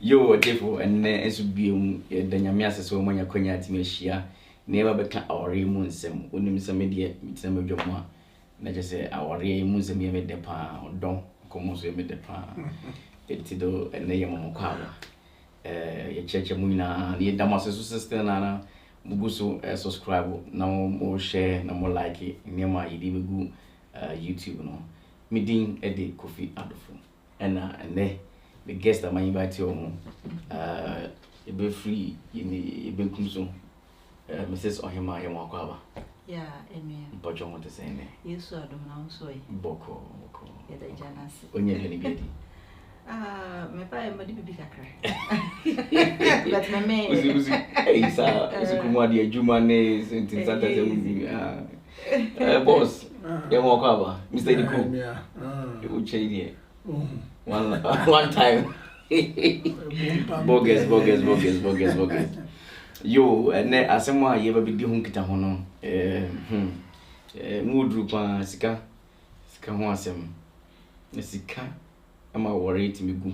Yo, therefore, and as would be the Yamias so many Konya Timeshia, never become our remunsem, when some media, some of your ma. Let us say our remunsem made the pa, or don't come made the pa. Petido and Nayam Kawa. A church of Muna, the Damascus sister Nana, Muguso, subscribe, no more share, no more like it, near my Idibu YouTube. No, meeting Eddie Kofi Adolfo, and there. The guest that I invite you it be free in the Benkumso, Mrs. Ohima Yamakwaba. Yeah, amen. But you want to say, you saw them now, so Boko, yeah, the Janas. when you're any baby. My papa, my baby, but my man, hey, sir, it's a Kumadi, Jumane, Saint Santa, boss, Yamakwaba, Mr. Nico, you would change one time. bogus. Yo, and then as someone you ever be doing kita hono. Mood pa sika ho asem. Sika ama worry to me go.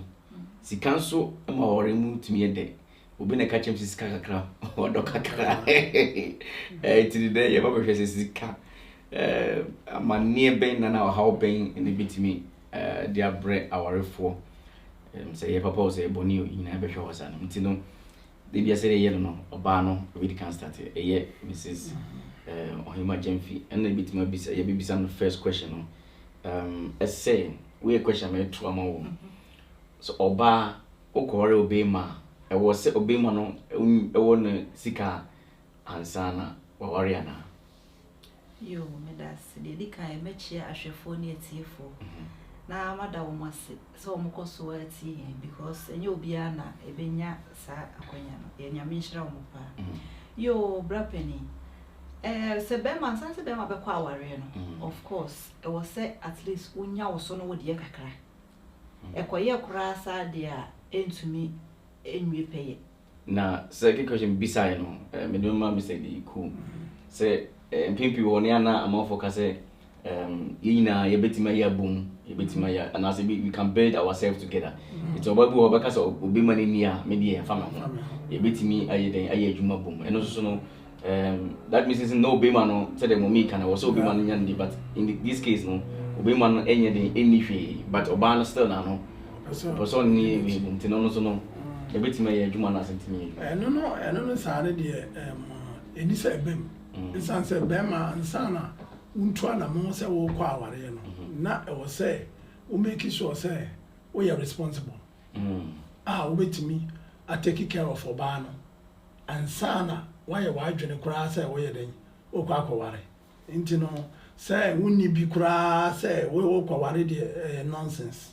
Sika so ama worry mu to me de. Obi na ka chem sika kakra. Odo kakra. Ti de ye ba hwese sika. Amane ben na how ben in the bit me. Their bread our for say your papa say boni in a be sure san ntino they be say ye no oba no we can start ye Mrs. Ohima Jemfi and the bit my be say ye be some first question no say we question me to amawo so oba okore obema e was say obema no e won sika ansana wa wariana yo me das de dikai me chia ahwefo ne atiefo na mada wo mase so mo koso ati because enye obia na ebenya sa akonya no ye nyame nhira wo pa yo brapeni se be man sanse be ma be kwa aware no of course it was say at least unya wo so no wo de kakra ekoye kura sa de a entumi enwe peye na second question beside no me do ma me say the cool say mpimpi wo ne ana amafo ka say yina yebetima ya boom yebetima ya and as we can build ourselves together it's about we obaka so obi mani nia me dey fa ho yebetimi ayeden ayadwuma boom and also no that means no obi man no say dem me can was obi man nyande but in this case no obi man enye den enihwe but oba no still na no person ni we boom tin no so no yebetima ayadwuma na sentimi no sa ne de eni sa ebem insan se bema ansana untua na mo se wo kwa aware no na e wo se wo make sure say we are responsible wo betimi a take care of oba no ansana why wa adwene kura say wo ye den wo kwa akware nti no say wonni bi kura say wo kwa ware de nonsense.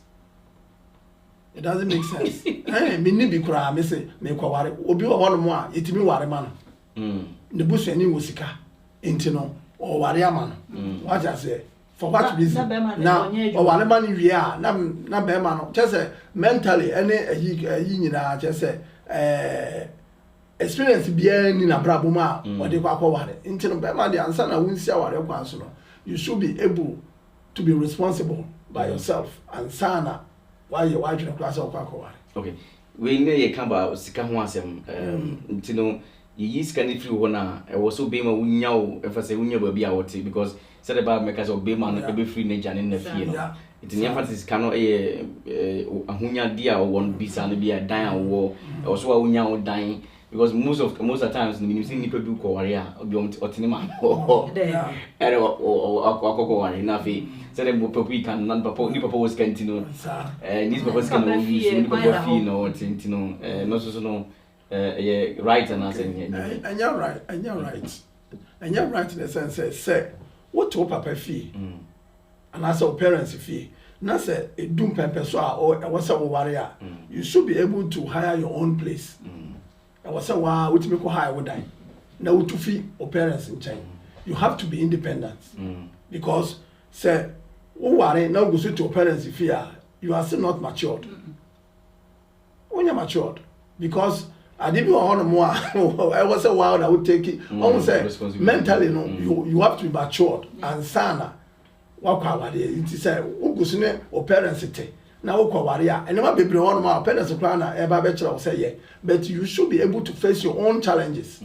It doesn't make sense. Me ni bi kura me say me kwa ware obi wo hono mo a yetimi ware ma no ne busu ani wo sika nti no o ware ama no what I say for what reason now o ware ma no wie a na be ma no say mentally any yi nyina say experience bia ni na brabo ma o de kwa ware nti no be ma de ansa na wunsi a ware kwa so no you should be able to be responsible by yourself and sana why you watching class of kwa ware. Okay, we ne ye kamba sika ho asem nti no ye sika ni free ho na e wo so be ma wunya wo e fa say wunya ba bia wote because said about make us be man e be free na jane na fie no nti ne emphasis kan no e ahunya dia wo won bisa na bia dan wo e wo so wa wunya wo dan because most of the times when you see people do ko ware a obi otini ma ere akoko ware na fi said them people can non papa ni papa was continue these papa can use ni papa fee no tintino no so no right and as and you're right in the sense say what to papa fee and as our parents fee na say edum pempe so a o was a ware you should be able to hire your own place. I was saying, wow, what make high would die? Now to feed or parents in China. You have to be independent. Because say, oh, worry, now go to your parents if you are still not matured. When you're matured, because I didn't want more. I was a while I would take it. Almost say mentally, no, you have to be matured and sana. What it is say, oh, go or parents it. na wo kwaware a enema bebre won ma parents kra na e ba be kira wo say yeah but you should be able to face your own challenges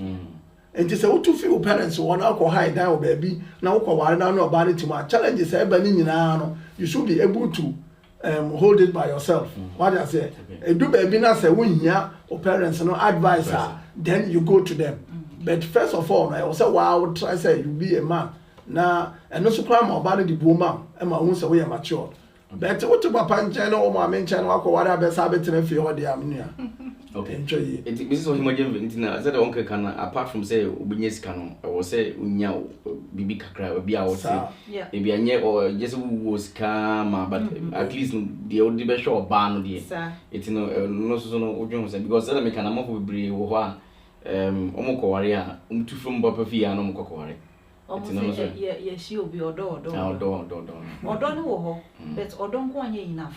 and say what to feel parents won alcohol hide down baby na wo kwaware na no ba ne timo challenges e ba ni nyina no you should be able to hold it by yourself what I say do baby na say wo hia o parents no advice then you go to them but first of all I say wow try say you be a man na eno so kwa ma oba no di buoma e ma hu say we mature but what to papa nchen no ma me nchen no akwaware abesa betena fie ho de amnua okay enjoy it this is what imagine intina said on can apart from say obenye sika no I was say unya bibi kakra obi a wote e bi anye or just wo sika ma but at least the old be sure ba no de it no so no odwon say because say me kana mafo bibiri wo ho a omukoware a umtu from papa fie a no mukokoware ye she obi odo ni wo ho but odo nko anye enough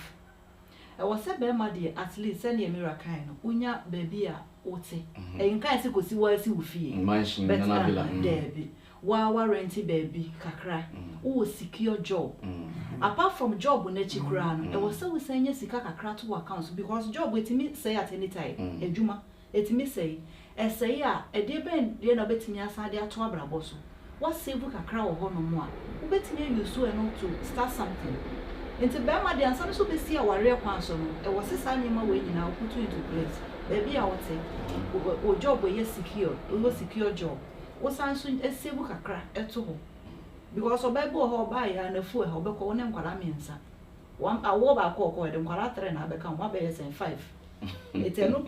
e wo se be ma de at least say na mirror kind no unya baby a wote e nkan se kosi wa si wo fie mansion na bila debi wa rent baby kakra wo secure job apart from job na chikura no e wo se wo sanya sika kakra to account because job etimi say at any time edwuma etimi say e say a e de ben de na betimi asade ato abrabo so what save kakra wo ho no mo a wo betimi use so eno to start something into bema de ansa so be see aware kwan so no e wo sesa nyema we nyina put into place baby a wote o job we secure job wo san so save kakra eto ho because obebo ho ba ya na fu e ho be ko ne nkwara mensa one awo ba ko de nkwara 3 na be kan wa be 5 it's no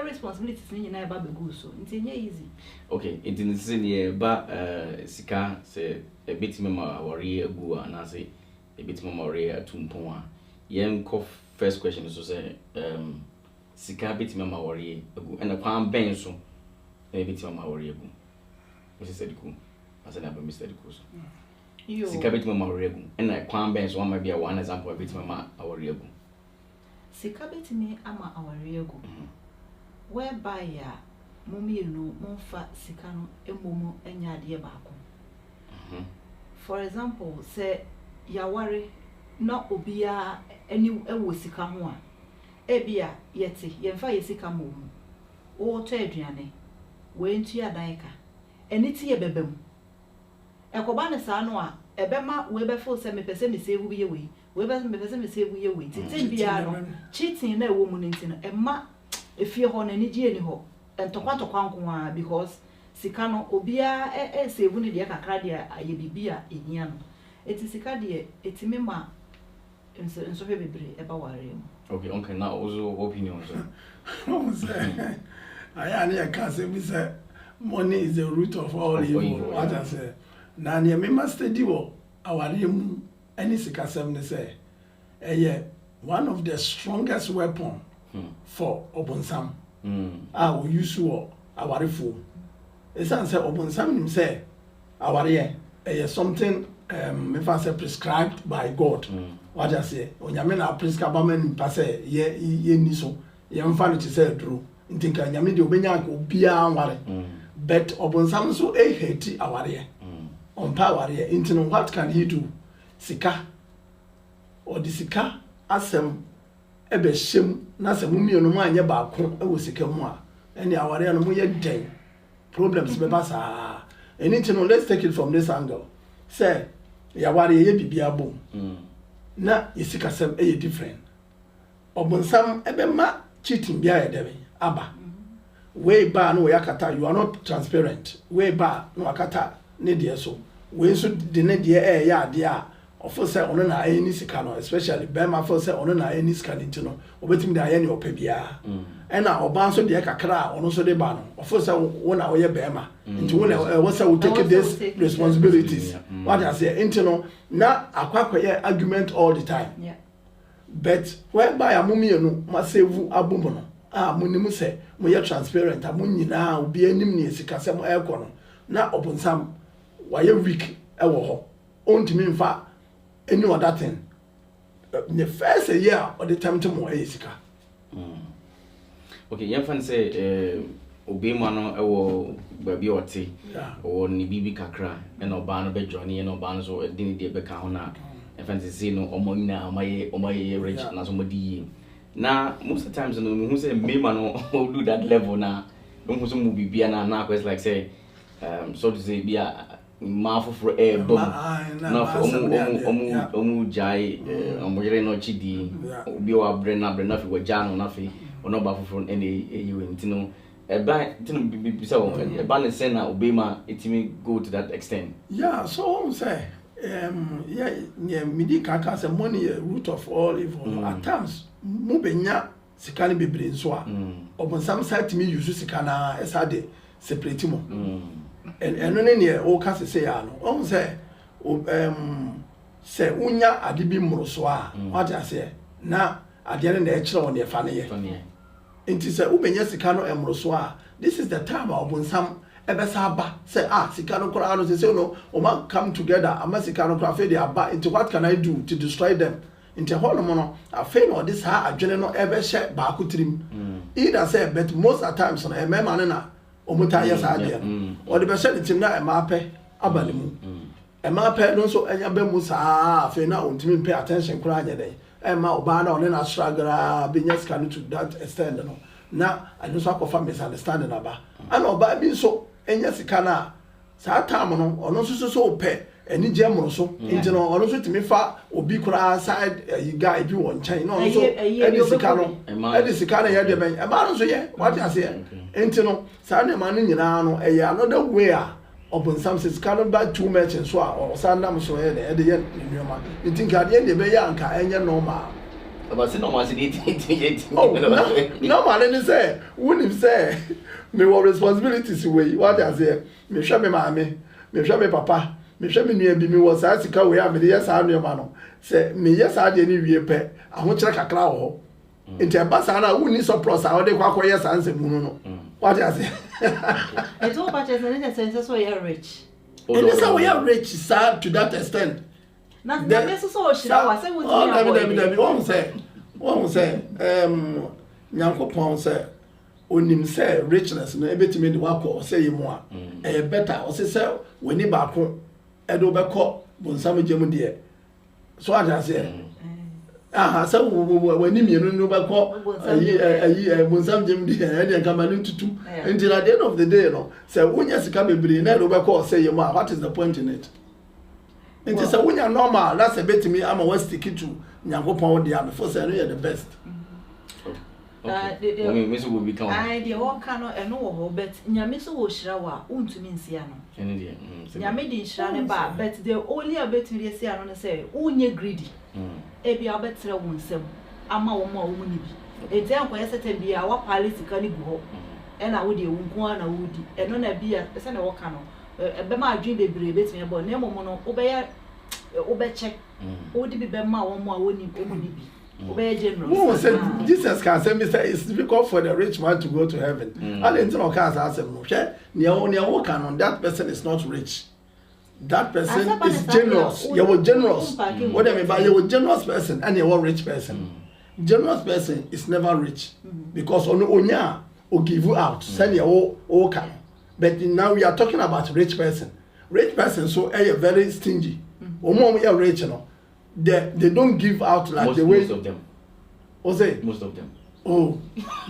responsibilities ni nyina e ba be go so nti nye easy okay it is in ba sika se e bitime ma worry agu na say a bit more rare to mpon yen ko first question so say sika bit me ma worry agu and kwan ben so e bit me ma worry agu what is ediku as an aba Mr. Ediku so sika bit me ma worry agu and kwan ben so ma be one example bit me ma worry agu sika bit me ama worry agu whereby ya mummy no monfa sika no emomo enya ade ba ko for example say yaware na obia eni ewo sika ho a ebia yete yemfa yesika mo mu wo to aduane we ntu adanka eni ti yebebem ekoba ne sa no a ebema we be fo se me pese me save ye we be me pese me save ye we titin bia no cheating na ewo mu nti no ema efie ho na ni die ni ho entokwa nko a because sika no obia save ni de kakra de aye bibia ehia no etisika de etime ma enso bebre eba ware mu okay now also opinion so I can say we say money is the root of all evil what I say na ne me master di wo aware mu any sika sem ne say one of the strongest weapon for obonsam we use wo aware fo esan say obonsam nim say aware something me fa say prescribed by God what I say onyame na prescribe man pa say ye ni so ye mfa no ti say duro ntinka nyame de obenya ko bia anware but obonsam so hate aware on power here intino what can he do sika or the sika asem ebe shem na asem mienu mu anye ba ko e wo sika mu a ene aware no mu ye den problems be ba sa intino let's take it from this angle say ya ware ye bibia bom na yesika sem e different obonsam ebe ma cheating bia ye debe aba way ba no yakata you are not transparent way ba no akata ne de so we so de ne de ya ade a ofo say ono na any sika no especially be ma for say ono na any sika nti no obetim de aye ne opa bia e na oba so de kakra ono so de ba no ofo say wo na wo ye be ma nti wo na wo say wo take this responsibilities what I say nti no na akwakwa ye argument all the time but whereby amumi no ma save abum no munimu say mo ye transparent amunyina obi anim ne sika se mo ekọ no na obonsam why weak ewo ho ontimi mfa any other thing the first year or the time to mo sika okay yan fan say obi ma no ewo baby oti o ni bibi kakra e no ba no be journey e no ba no so edini de be ka ho na friends say no omonyina omaye rich na somebody na most of the times no who say me man no do that level na who so mu bibia na quest like say so to say bia ma for bom na omu jai omujere no chidi obi wa brena na fi wajano na fi ono ba for ene eyiwe ntino eba ntino bisa o eba ne say na obema etimi go to that extent. Yeah, so say midi kaka say money is root of all evil. At times mu benya sika ne bebre nso a obonsam site me use sika na esade separate mo eno ne ne o ka se ya no o say say unya ade bi mmoroso a what I say na ade ne na e kire won e fa ne ye enti say ubenya sika no mmoroso a this is the time obonsam ebesa ba say sika no kora no say no o ma come together ama sika no kora fe dey aba into what can I do to destroy them into holo mono afi no this ha adwene no ebe hye ba akutrim either say but most at times no e mema na omuta yes ade o de be hye tim na e ma pe abale mu e ma pe no so enya be mu sa afi na ontimi pay attention kora anya dey e ma oba na one na struggle business can to that extent no na anu so akofa misunderstanding aba ana oba bi so enya sika na sa time no ono so pe eni je mo so nti no ono so timi fa obi kura side you guy bi won chan no so edi sika na ye de ben e ba no so ye what you say nti no sa na ma no nyina no e ya another way a obonsam sika no ba too much so a o sa ndam so ye de ye nyoma nti nka de ye be ya nka enye normal about say normal say normal ni say woni say me what responsibilities we what you say me hwe me maame me hwe me papa me hwe me nua bi me wo sa sika we a me de yes anu ma no say me yes ade ni wie pe aho kire kakra ho nti ba sa na woni surplus a ode kwa yes answer mu no what you say it's all about just in the sense so you're rich and so we are rich sir to that extent na me so shira wa say won say nyankopon say onim say richness no ebetime de wakọ say yemu a e better o say woni ba ko edo be ko bonsam gem de so aja say say woni mienu no be ko ayi bonsam gem de e de kama no tutu until at the end of the day no say wonya sika bebre na edo be ko say yemu a what is the point in it nti say wonya normal that's a betime ama we stick to nyankopon de am for say no the best. Me so will become the all cano and no but nyame so wo shira wa untumi nsia no nyame di shira ne ba but the only abetumi sia no say unye greedy e bia obetre wo nsem ama wo ma wo ni bi enti anko yesete bia wa policy ka ni gu ho e na wo de wo nko na wo di e no na bia se na wo ka no e be ma adwin bebre betumi bo na emomo no wo be check wo di bi be ma wo mo a wo ni bi. Who said Jesus can say, Mr. It's difficult for the rich man to go to heaven. I didn't know can't answer. On that person is not rich. That person is generous. You were generous. What I mean by you were generous person and you were rich person. Generous person is never rich because onya will give you out. Send your can. But now we are talking about rich person. Rich person so are very stingy. We are rich, you know. They don't give out like the way most of them. What's it? Most of them. Oh,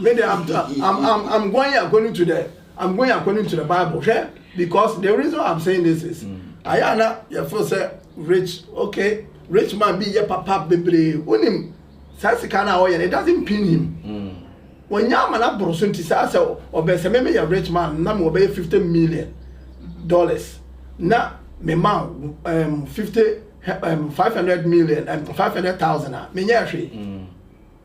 maybe I'm going according to the Bible, okay? Because the reason I'm saying this is Ayana, your first say rich, okay, rich man be your papa baby. Unim Sasikana oil, it doesn't pin him. When Yamana Brosunti Sasa or Besame a rich man, none will pay $50 million. Now me man 500 million and 500,000 me nyashi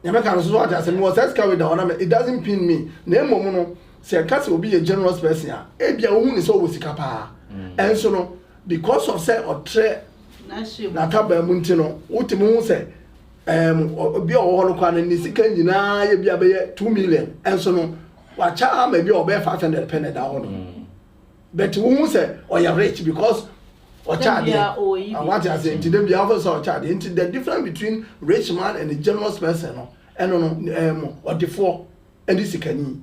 nyameka no so what I say mo say carry down it doesn't pin me na emomu no say case will be a generous person a e bia ohun ni so wo sika pa and so no because of say otre na taba mu ntino utimi hu say obi o no kwa na ni sika nyina ye bia be 2 million and so no wa cha ma bia o be 500 penny da ho no but who say o you rich because or child, what I say, today we have so child. The difference between rich man and a generous person, and or the four, and this sikani.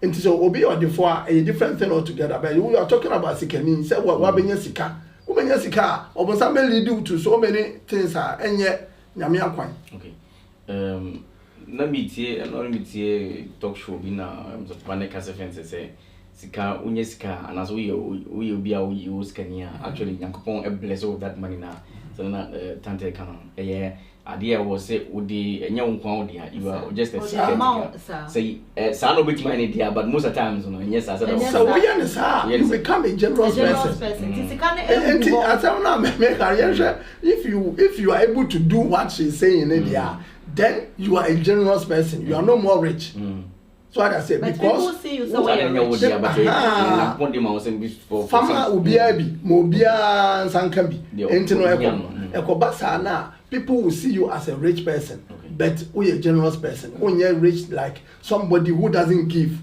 And so obi or the four a different thing altogether. But we are talking about sikani. Say what being sika, Umenya sika obonsa me lead to so many things enye nyame akwan. Okay. Na metie talk show bi na so pane kase fence say sika unye sika and as we obi a we sika ni actually Nyankopon bless all that money na so na tante kan idea was say udi enya nkwa udi you are just a say sa no bit money there but most of the times no yes I said so we understand you become a generous person if you are able to do what she's saying in there then you are a generous person you are no more rich so I say but because people see you so farmer ubiabi mobia sankambi entino ekobasa na people will see you as a rich person, but we a generous person. When you're rich, like somebody who doesn't give.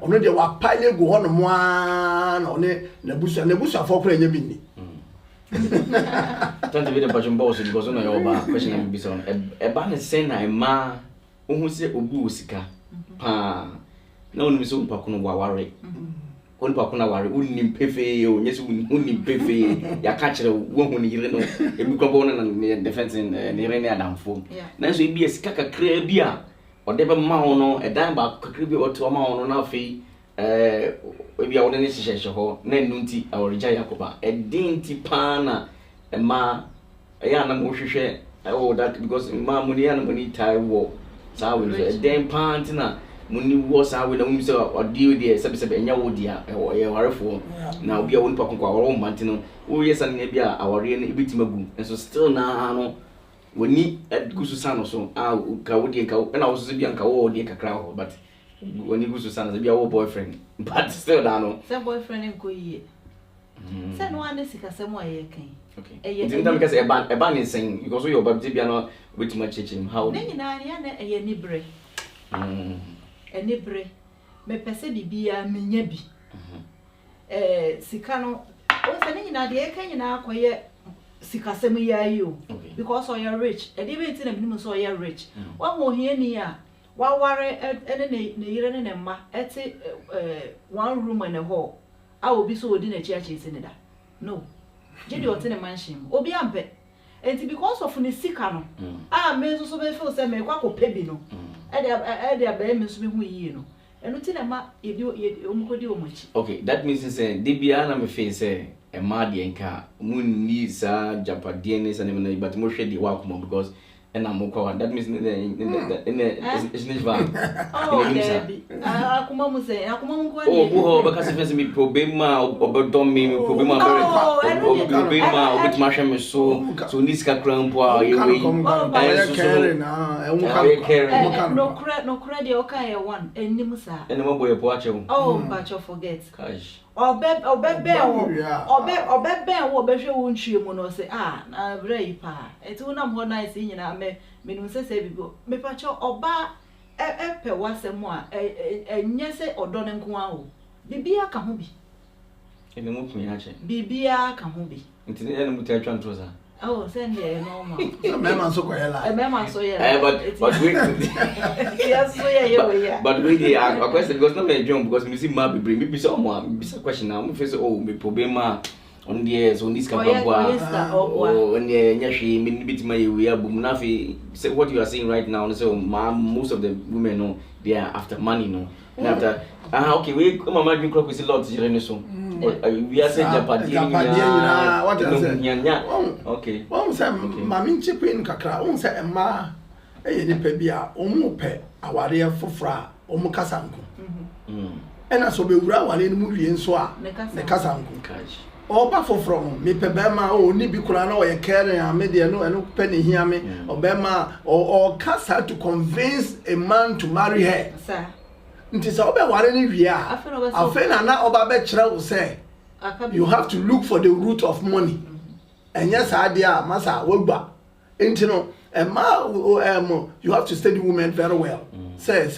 Only they were piling go on one on a nebusha for praying bini. Don't be the passion boss because on your question be son. A ban saying I ma who say obu sika. Pa no one so pakuno waware. On pakuna ware unnim pefe o nyesu unnim pefe ya ka kire wo hu ni yire no e bi kwabo na defense ne yire ne adamfo na so e bi esika kakra bi a ode be ma ho no edan ba kakra bi oto ma ho no na afi e bi a wode ne hihye ho na nnunti aworija yakoba e dinti pa na e ma ya na mo hwehwe oh that because ma mo ni ya na mo ni tai wo sa we e den pa ntina muni was how we know so or deal there sebe enya wo dia e warefo na obi a woni pa konkwa woro mante no wo yesa na bia awore na ebitimagu so still na no woni gusu sano so ka wo die ka na wo so bia nka wo die kakra ho but woni gusu sano bia wo boyfriend but still da no say boyfriend nko yie say no ane sika se mo aye kan okay didn't them because e ban is saying because your baby bia no obitima chechim how na nyina na eye ni bre enibre me pese bibia menya bi sika no o se nyina de eka nyina akoye sika sem yayo because you are rich e dey be tin na binim so you are rich wa ho hie ni a wa ware ene ne yire ne mma eti one room and a hall a obi so odi na chi achi isi ne da no jedi o tin mansion obi ampe enti because of ne sika no me so be feel say me kwa ko pebi no ede abaye me so be hu yi no enu ti na ma ye omukodi omuchi okay that means say de bia na me fe say e ma de nka mun ni sa japade ne sa ne na but mo hwe de wa kuma because and I'm okay. That means in it's not bad. Akuma muse, akuma mungwa. Oh, because if me problema, obedom me problema very. Problema, obet masha me so niska krampo you no credit okay one enim sa. And mo boy po ache. Oh, but you forget. Gosh. Obebe wo behwe wo ntwie mu no say na brai pa eti wona mo na isi nyina me nu se bibo me pa cho oba pe wasem a enye se odo ne nko a o bibia ka ho bi ene mo tumi ache bibia ka ho bi enti ene mo ta twa ntroza oh send there normal mema so ko yela mema so yela but we yes so yeah but we a question because no me jump because me see ma be bring me be so mo be question now me face oh me problema on the so niska babwa oh on the nyahwe me bitima yewe abum na fe say what you are saying right now so most of the women know they are after money no and after okay we mama drink crop with a lot jire so we are saying japadi what I say okay say mama chipin kakra say emma ni pa bia omu pe aware fofra omu kasanko ena so be wura aware ni mu wie nso a ne kasanko oba fofro no me pe bema ni bi kura na o ye kere a me de no pe ne hia me obema or kasa to convince a man to marry her sir nti so oba ware ni wie a afena na oba be kire wo say you have to look for the root of money enya sa de a masa wagba nti no you have to study women very well say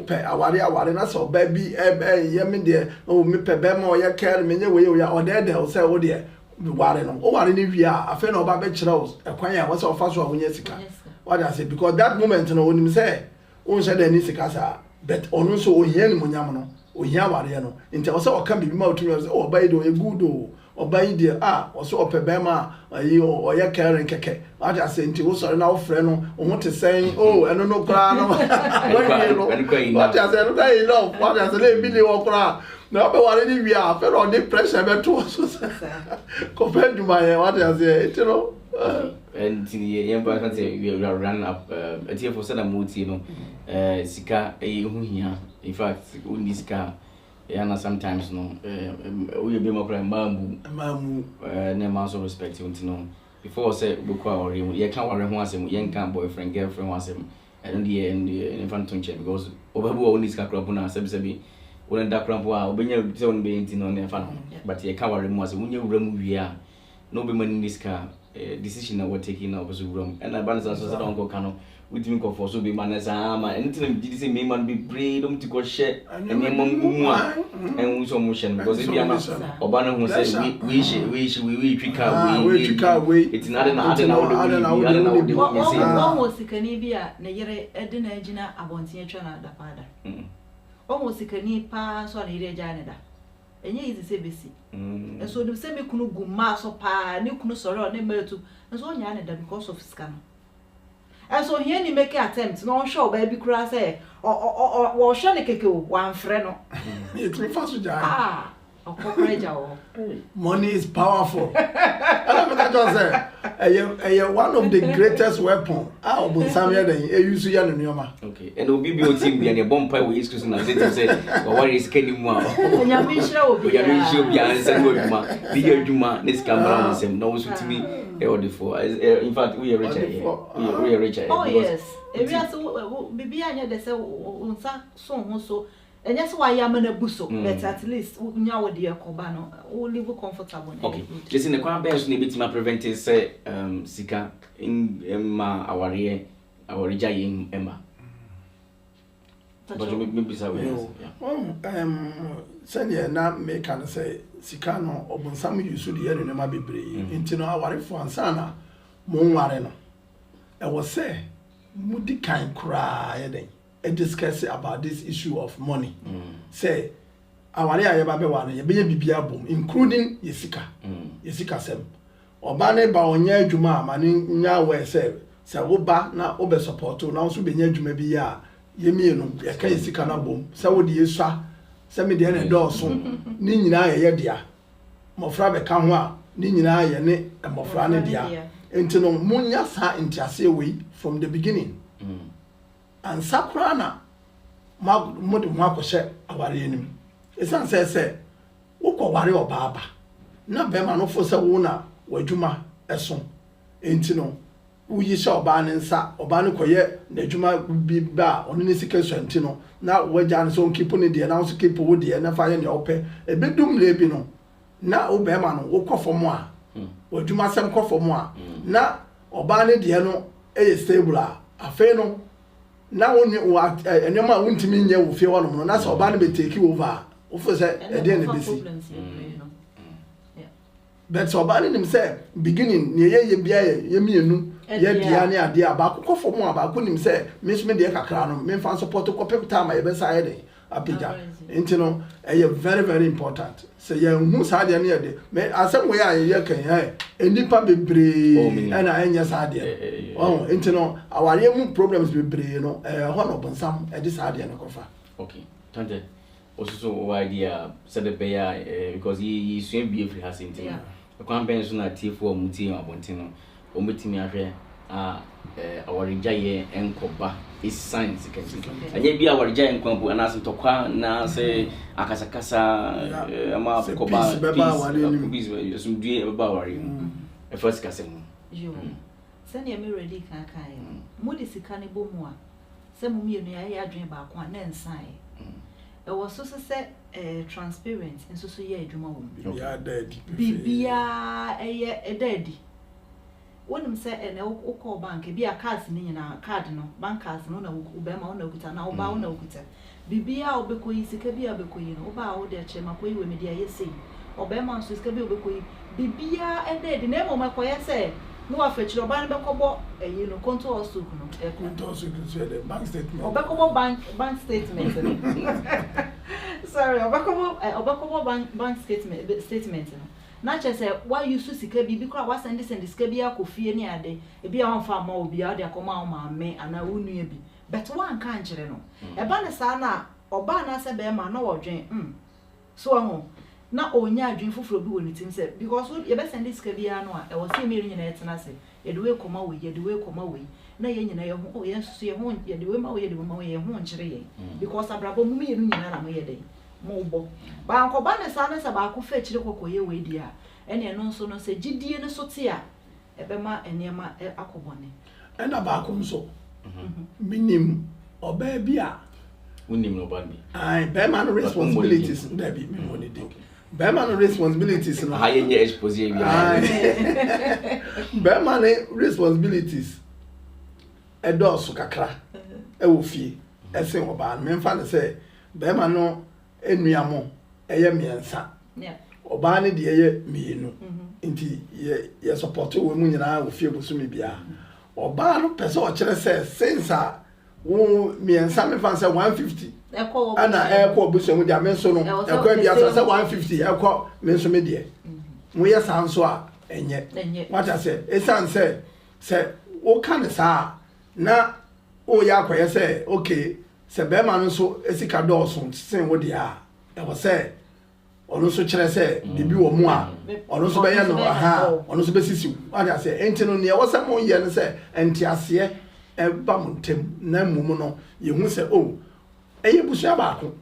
pe aware na so baby ye me de me pe be ma o ye care me nye we ya o de say o de ware no o ware ni wi a afa na oba be kire o ekwan ya wo say ofa so a wonya sika what I say because that moment no onim say on say da ni sika sa but onu so o hia ni monyam no o hia ware no nti o say o kan bibi ma o tumi o say o ba e do e good ɔba yi deɛ ɔso ɔpɛ bɛrima ayi ɔyɛ kɛrin kɛkɛ wate ase nti wosɔre na wofrɛ no ɔho te sɛn ɛno no koraa no wate ase ɛno koraa yi lɔ wate ase na ebi ne wɔ koraa na ɔbɛware ne wie a afɛ na ɔde pressure bɛto wɔ so sɛ kɔpɛ adwumayɛ wate ase eti no nti yɛn ba kan sɛ we run up atiefo sɛ na mo tie no sika ɛyɛ ho hia in fact only sika yana sometimes no we be more mamu na ma so respect you know before say we kwa ore mu ye kan ware ho asem ye kan boyfriend girlfriend asem and the infant tunche because obabu o ni sika crop na sebi wona da crop a obenya se won be enti no na fa no but ye kan ware mu asem unya wura mu wi a no be man ni sika decision na we taking na obaso wura mu and abansa so say don go kan no with me for so be manasa ma anything did say me man be pray don't to go share and me mu and we so motion because if you am obana who say we trika we it's not na almost sikani bia na yere ede na agina abonten atwa na da pada almost sikani pa so na yere agya ne da enye easy say besi so dem say me kunu guma so pa ne kunu sori o ne metu so nya ne da because of scan. And so here ni make attempt no show baby kura say o show ne keke o wan frɛ no it refers to money is powerful. I just say one of the greatest weapon out of Samuel then use ya no nyoma. Okay. And obi bi o team bi and bomb pie we excuse na say what is kenny mu a. Nya mi hira obi. Ya mi hira obi an say no adwuma. Bi adwuma this camera nsem no so timi e odi for. In fact we are richer here. We are richer. Oh yes. Ebi aso bibi anya de say unsa so ho so. And that's why I'm in a buso, but at least now with the Cobano, we live comfortable. Okay, listen, the crowd bears need to prevent is Sika in Emma, our year, our Jay Emma. But maybe so, send ye not make can say Sikano or some you should hear in a mabibri, into our for Ansana, Monwareno. I was say, Moody kind cry. Discuss about this issue of money. Say, our area one, you be bibia boom, including Yesika sem. Obane ba onye juma mani nya we say woba na obe support na so be nya juma bi ya yemi no ye ka Yesika na boom. Say wo de yesua, say me de na do so. Ni nyina ye dia. Mofra be ka ho a, ni nyina ye ne mofra ne dia. Enti no munya sa entiase we from the beginning. And Sakurana Modi Mwakoshe awari enim. Esan say woko wari obaba. Na bema no for say wona wadwuma eson. Enti no uyi sha oba ne nsa oba ne koye na adwuma bi ba oni ne sika so enti no na wagya ne so keep ne de na so keep wo de na fa ye ne ope ebedum le bi no na obema no wokofo mo a wadwuma sem kofo mo a na oba ne de no e stable a afa no na woni enema wontimi nya wo fie wono no na so oba ne be take over wo fo say e dey na besi but so oba ne nim say beginning ne ye bia ye mienu ye dia ne ade aba kokofo mo aba ko nim say me so me de kakra no me fan support ko pep time ye be say dey apija enti no e very very important say ye hu sa de ne de me asem we ye kan he enipa bebre na enya sa de enti no aware mu problems bebre no ho no bonsam e de sa de ne kofa. Okay, tante also idea said the bear because he swim be free has enti the campaign so na tifo muti abonti no o metimi ahwe aware jaye enkoba is science can anya bia aware jaye enkobu na so tokwa na say akasakasa ama koba peace so due baba aware e first kasem yo sani me ready kan kan mo de sika ne bomu a se mo mienu ya adwen ba ko na nsan e wo so se transparent nso so ye adwuma wo bi ya daddy bibia eye daddy wonim se ene ukọ bank bia cards ni nyina card no bank cards no na ubema ona okuta na oba ona okuta bibia obekoyi sika bia obekoyi no oba wo de chema koyi we media yesi obema nso sika bia obekoyi bibia daddy na mo makoye se no afechiro ba ne bekobo no control stock no control stock so the bank statement obekobo bank statement sorry obekobo bank statement no na che say why you so sika bi kra wa send sika bi akofie ni ade e bi a won fa ma obi a de akoma ma me ana wonua bi but one kan kire no e ba ne sa na oba na se be ma na wodwen so ho na onya adwen foforo bi woni tim se because ye be send sika bi ano a e wo se me nyina etena se ye de we koma we ye de we koma we na ye nyina ye ho o ye so ye ho ye de we ma we ye de we ma we ye ho nkire ye because abrabo mu me nyina na mo ye de mo bo ba anko ba ne sa ne se ba ko fa kire kokoye we dia ene no so no se gidie ne so te a e be ma enema akobone ena ba ko nso minim oba bi a unim no ba bi ai be man responsibilities there be me money dey be man responsibilities no ha ye nye expose bi be man responsibilities edoso kakra e wo fie esen oba me mfa ne se be man no enuamo eye miensa oba ne de eye mienu nti ye support wo mu nyina wo fie bosu me bia oba no pese o kire se since wo miensa me fa se 150 ana ekọ bosu mu dia me so no ekọ bia se 150 ekọ me so me de mo ye sanso a enye what I say esan se o kan sa na o ya akoye se okay se be ma no so esika do so sen wo dia e wo se ono so kire se bibi wo mu a ono so be ye no aha ono so be sisiu what I say enti no ne wo se mo ye no se enti ase e ba mo ntem na mumu no ye hu se o eye busua ba ko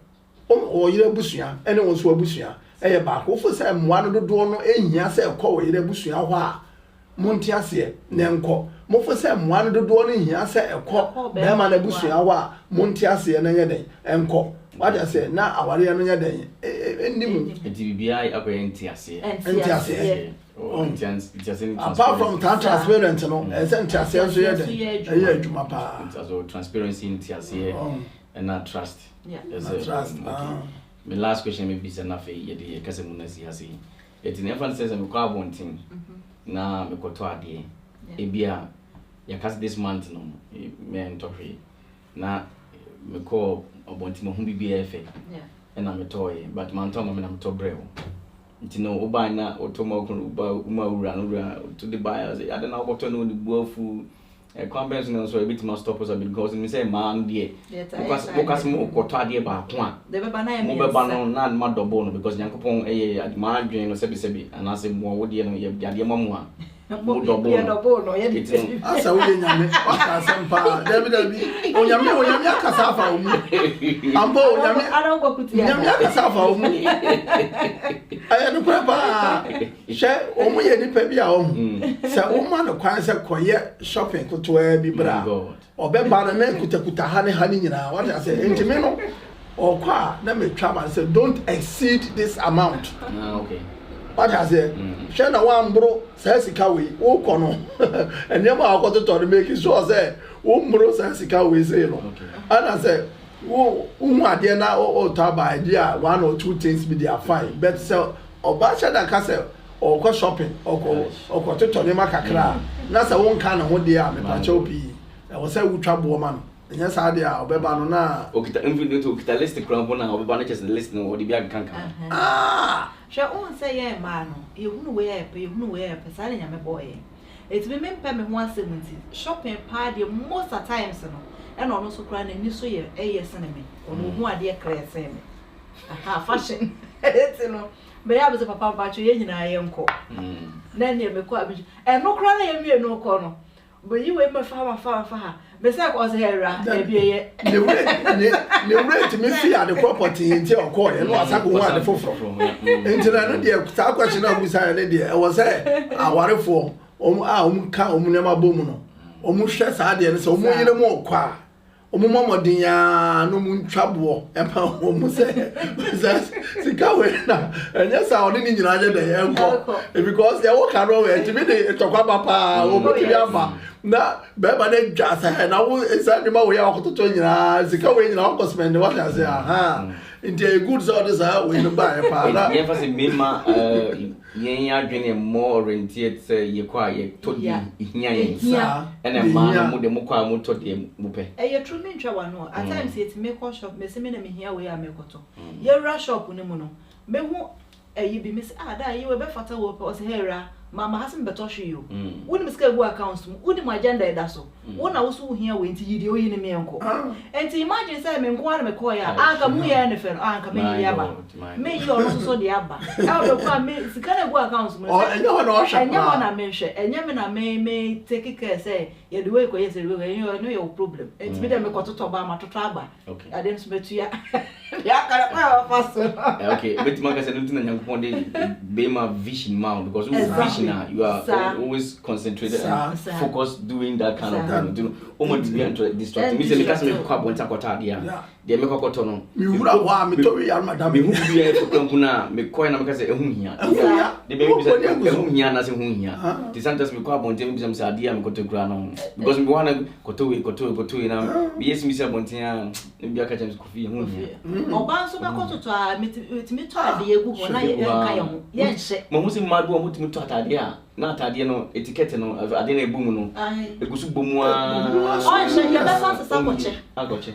o yire busua ene wo so busua eye ba ko fo se moa no dodo no ehia se ko wo yire busua ho a monti ase ne nko mo fo se moa no dodo no ehia se ekọ be ma na busua ho a monti ase na ye den enko what I say na aware no ye den endimu enti bibia akoye enti ase apart from transparent no enti ase so ye den eye adwuma pa so transparency enti ase and not trust. Trust. My last question maybe is enough. Yedi kase munasi hasi. Yeti never says I'm quite wanting. Na me koto ade. Ebia ya kase this month no me ntohwe. Na me call obonti mo humbi bi efe. And I'm toy, but man told me I'm to brew. Nti no oba na otoma okun uba umawura no to the buyers. I don't know what to know the bofu. Companies no so a bit must stop us a bit because me say man there because mo koto ade ba ko a de be ba na mo be ba no na ma double no because Yankopon ma adwen no sebi and as mo wo de no ye ade ma mo a mo double no ye de asa wo ye nyame waka sempa dabi onyame akasa afa o mu ambo onyame ara ngo kuti ya nyame akasa afa o mu aya no pa she o mu ye ni pa bi a o mu se o ma no kwan se koye shopping kutoa bi bra obeba na na kutakuta ha ne nyina what I say ntime no okwa na me twa ma say don't exceed this amount okay what I say she na wan bro say sika we wo kono ene ma akoto to make sure say wo mbro say sika we say no and I say wo ade na o taba idea one or two things be there fine but so oba cha da ka say okwa shopping okwa to ne makakra na say won ka na ho de a me pa cha opi e wo say wutwa bo ma no nya sa de a obeba no na okita infinite okita list cramp na obeba no just list no odi bia kan she on say ye ma no ye hunu we e pe sa nya me boy it be me mpa me ho asɛmnti shopping pa de most of times no e no so kra na ni so ye sene me ono hu ade kra se me aha fashion it no me ya be papa ba cho ye nyina ye nko na ne me ko abi no kra na ye mie no ko no but you we me fa ha me say ko se hera e bi ye the rate me fi at the property nti o ko ye no asako hu ade foforo nti na no de ta question na busa ne de e was say awarefo ka ne ma bomu no hwe sa de ne se yire mo kwa momodin ya no mu ntwabo e pa say sika we na enya sa oni ni nyina je de ye nko because they work around it be the tokwa papa ti aba na beba ne jasa na wo esa ni ma we ya okoto nyina sika we nyina o spend what I say aha into good so this we no buy pa na ye fa se mema yen adwene more oriented say ye kwa ye to di hia yen ene ma mo de mo kwa mo to de mo pe ye true me ntwa wa no at times it make shop me se me na me hia we ya me koto ye rush shop ni mo no me hu you be miss that you be fata wo pe here mama has me beto hwe yo woni me ska go accounts mu woni mo agenda da so wona wo so hia we nti yidi oyi ne me enko enti imagine say me nko ara me call ya aka mu ya ne fe no aka me yi aba me yi ono so de aba e wo kwa me sika na go accounts mu enye ho na o hwe enye ho na me hwe enye me na me take care say ye the way ko yes the way you no your problem enti me dem me kototo ba ma toto aba I didn't smetu ya ya kara pa fast okay but man say no tin na nyankopon dey be my vision man because vision you are always concentrated and focused doing that kind of thing. Almost be distracted. Me say because me kwa bonta kota dia. Dia me kwa koto no. Me wura wa me to ya madam. Me hu bia e kampu na me kwa na me say ehu hia. Dia be say ehu hia na say hu hia. The sometimes me kwa bonta me say dia me koto kura no. Because me wanna koto na me yes me say bonta ya bia ka chance kofi hu hia. Oba so be koto to a me to ade egu ho na ye nka ye ho. Ye hye. Mo hu say madu o mutimi to atade a na atade no etiquette no ade na ebu mu no. Egusu bomu a hye ye be fa sesa koche. Agoche.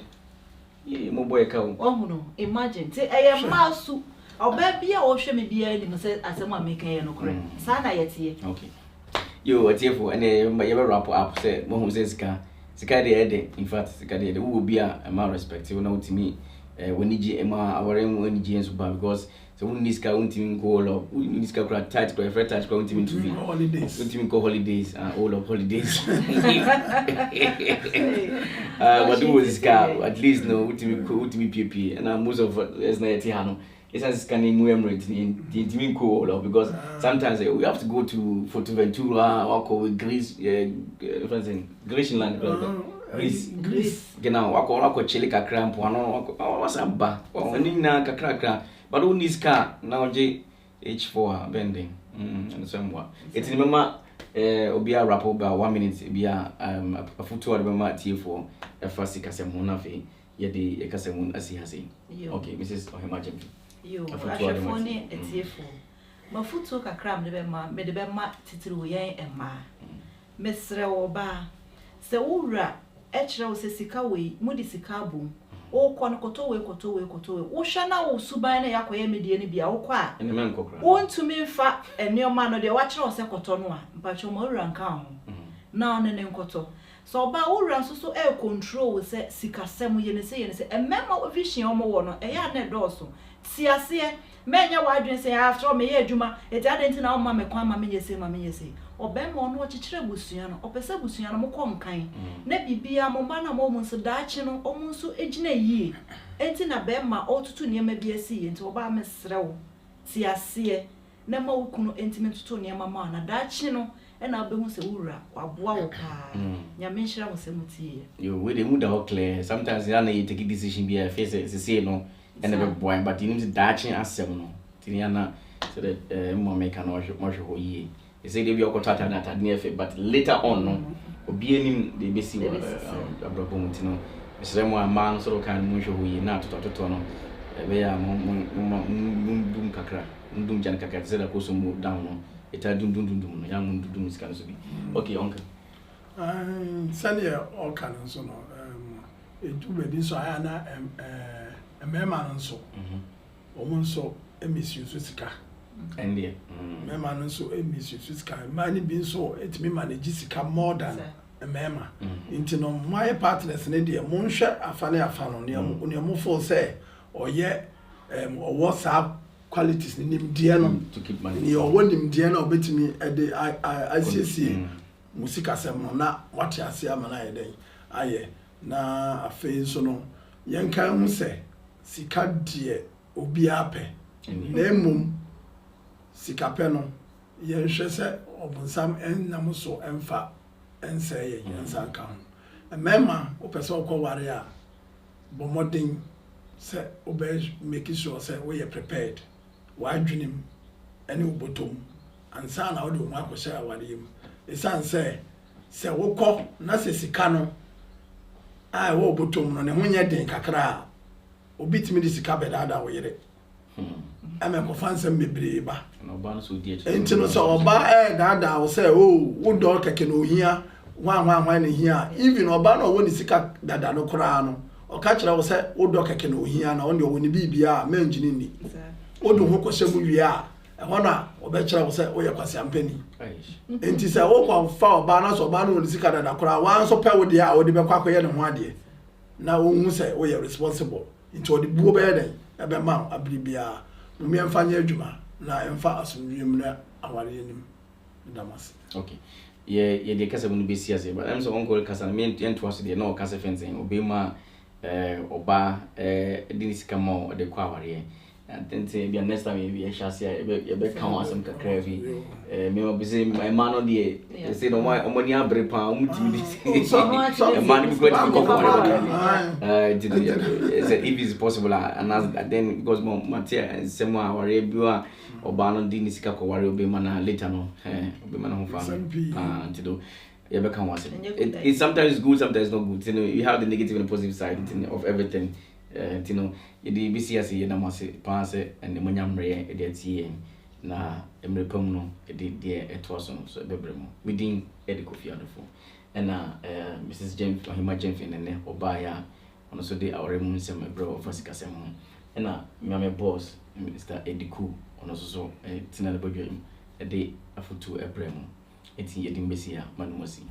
Mo boy ka o. Oh no, imagine. Say eye masu. Oba bia o hwe me bia ni mo say asem ameka ye no kore. Sa na yete. Okay. Yo, atiefo ene ye be wrap up say mo hu say sika de ede. In fact, sika de ede wo bia ma respect you na utimi when you ema aware when you enso ba because so when this guy won't even go all up when this guy cry tight go every time won't even to holidays won't even go holidays all of holidays but do this guy at least no ultimate pp and most of as na yeti hano it's as scanning Emirates in go all up because sometimes we have to go to Fuerteventura or go with Greece Grecian Greece genau wako chili kakra mpoano wako wasaba oni na kakra but on this car now H4 bending and somewhat it's in mama obia rap about 1 minute bia a photo of mama T4 first kasemu na fe ye de kasemu asi hase okay Mrs. Ohemajem yo ashafoni T4 ma photo kakra me de be ma titiri yen ema mesre wo ba se wura echira wo se sika we mudi sika bom o kono koto we wo hwa na wo suban na yakoye medie ne bia wo kwa ene men kokra wo ntumi mfa enioma no de wa kire wo se koto no a mpacho mo wura nka ho na one ne nkoto so ba wo wura nso so e control wo se sika sem ye ne se emema vision omo wo no e ya na doso siase menya wa adwen se after me ye adwuma eti adenti na wo ma me kwa ma me yese obema ono okikire busua no opese busua no mokọ nkan na bibia mo ma na mo nso daachi no omo nso ejina yie enti na bema otutu niema bi asi enti oba mesrewo ti ase na ma wukunu enti metutu niema ma na daachi no na abehu se wura waboa wo pa nyame nhira mo se mutie yo we dey muda o clear sometimes ya na you take decision bi face say no and the boy but you need to daachi asem no tiniana so that mo make an mo hwe ho yie they say they be okotata na tadne efe but later on no obi enim they be see abrobo mutino mesre mo ama no so kan mo hwe ho yie na toto no be ya mo dum kakra ndum jan kakra zeda ko so mo down no eta dum no ya mo dum sika so bi okay uncle sani all kan so no edu be bi so aya na emema no so omo so emisi so sika India. Mema no so emisi sika mani bi so etimi manage sika more than mema into no my partners ne de mo nhwe afane afano ne mo fo say oye WhatsApp qualities ni nimdie no to keep money ni owo nimdie na obetimi e de ICC musika sem no na wate ase amana ye den aye na afei so no yenka hu se sika die obi ape na emum sika pe no yenhwe se obunsam ennam so emfa ense ye yensa ka ho mema opese okoware a bomodin se obey make sure say we are prepared wa adwenim ene obotom ansa na odo mu akosha aware yim esan se wokọ na se sika no ai wo obotom no ne honye den kakra obitimi di sika bedada wo yire ame ko fansem bebre ba no ba no so die enti no so oba dada wo say wo do keke no hia hwan ne hia even oba no wo ni sika dada no kra no o ka kira wo say wo do keke no hia na wo ne wo ni bibia ma engine ni wo do ho ko hye mu wi a ɛhɔ na ɔbɛkyerɛ wo sɛ woyɛ kwasiampani enti sɛ wokɔfa ɔbaa na sɛ ɔbaa no wɔ ne sika dada koraa waa nso pɛ wo deɛ a wode bɛkɔ akɔyɛ ne ho adeɛ na wohu sɛ woyɛ responsible nti ɔde buo bɛyɛ dɛn ɛbɛma wo abere biara momiɛmfa nyɛ adwuma na ɛmfa asomdwem na awareɛ nim damase okay ye de kasa bunu besi ase but am so onko kasa na me ento aso de na o kasa fensen obema oba dini sika mo de kwa aware and then say be next time we share e be kan asem kakra vi me mo bisi my man no de say no mo ni abre pa o mutimi di e man bi go to go for say if it's possible and then because mo matia semo aware bi oba no dini sika ko ware obema na later no obema na ho fa ntido you become once. It's sometimes good, sometimes not good. You know, you have the negative and positive side of everything. You know, the BCS you namase pass and the monyamre edeti na emre pom no de etoso so bebremo. We din ediko fi adofo. And Mrs. James Ohima James ne obaya ono so de awre mu nsem ebro ofasika sem. And my boss Mr. Ediku ono so tina le bodwem de afutu ebremo. Eti yedi mbesi ya manumosi.